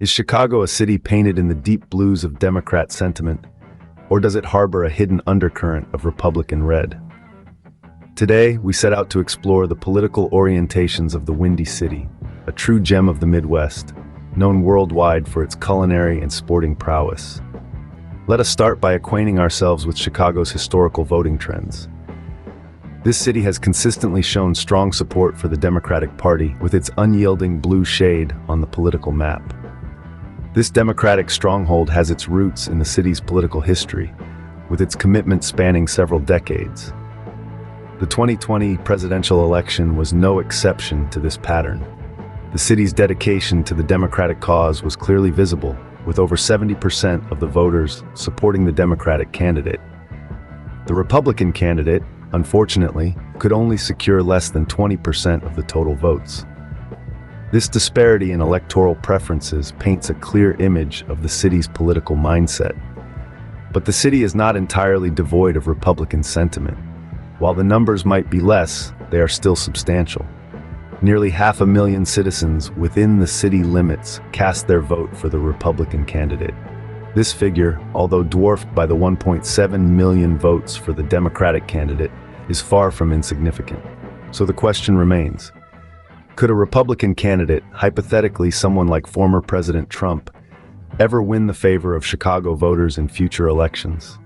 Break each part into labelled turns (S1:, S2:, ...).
S1: Is Chicago a city painted in the deep blues of Democrat sentiment, or does it harbor a hidden undercurrent of Republican red? Today, we set out to explore the political orientations of the Windy City, a true gem of the Midwest, known worldwide for its culinary and sporting prowess. Let us start by acquainting ourselves with Chicago's historical voting trends. This city has consistently shown strong support for the Democratic Party with its unyielding blue shade on the political map. This Democratic stronghold has its roots in the city's political history, with its commitment spanning several decades. The 2020 presidential election was no exception to this pattern. The city's dedication to the Democratic cause was clearly visible, with over 70% of the voters supporting the Democratic candidate. The Republican candidate, unfortunately, could only secure less than 20% of the total votes. This disparity in electoral preferences paints a clear image of the city's political mindset. But the city is not entirely devoid of Republican sentiment. While the numbers might be less, they are still substantial. Nearly 500,000 citizens within the city limits cast their vote for the Republican candidate. This figure, although dwarfed by the 1.7 million votes for the Democratic candidate, is far from insignificant. So the question remains, could a Republican candidate, hypothetically someone like former President Trump, ever win the favor of Chicago voters in future elections?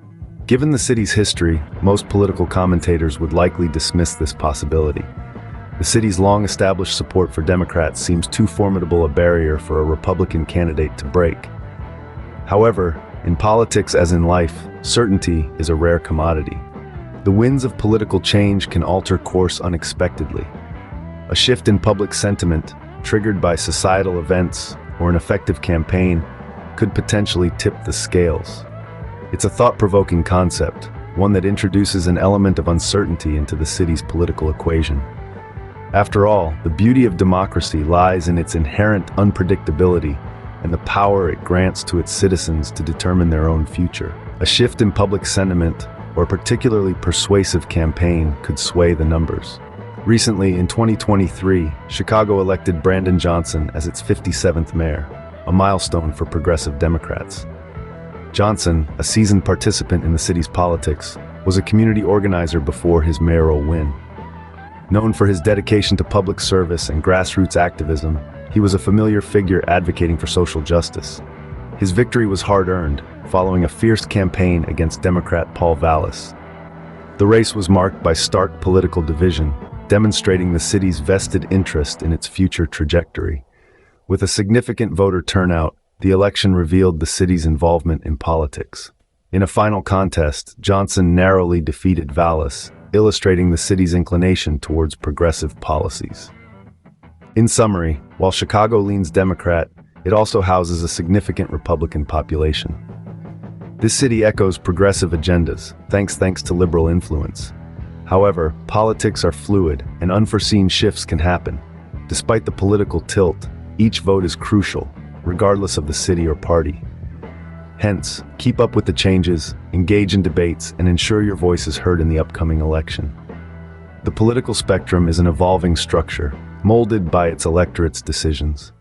S1: Given the city's history, most political commentators would likely dismiss this possibility. The city's long-established support for Democrats seems too formidable a barrier for a Republican candidate to break. However, in politics as in life, certainty is a rare commodity. The winds of political change can alter course unexpectedly. A shift in public sentiment, triggered by societal events or an effective campaign, could potentially tip the scales. It's a thought-provoking concept, one that introduces an element of uncertainty into the city's political equation. After all, the beauty of democracy lies in its inherent unpredictability and the power it grants to its citizens to determine their own future. A shift in public sentiment or a particularly persuasive campaign could sway the numbers. Recently, in 2023, Chicago elected Brandon Johnson as its 57th mayor, a milestone for progressive Democrats. Johnson, a seasoned participant in the city's politics, was a community organizer before his mayoral win. Known for his dedication to public service and grassroots activism, he was a familiar figure advocating for social justice. His victory was hard-earned, following a fierce campaign against Democrat Paul Vallas. The race was marked by stark political division, demonstrating the city's vested interest in its future trajectory. With a significant voter turnout, the election revealed the city's involvement in politics. In a final contest, Johnson narrowly defeated Vallas, illustrating the city's inclination towards progressive policies. In summary, while Chicago leans Democrat, it also houses a significant Republican population. This city echoes progressive agendas, thanks to liberal influence. However, politics are fluid, and unforeseen shifts can happen. Despite the political tilt, each vote is crucial, regardless of the city or party. Hence, keep up with the changes, engage in debates, and ensure your voice is heard in the upcoming election. The political spectrum is an evolving structure, molded by its electorate's decisions.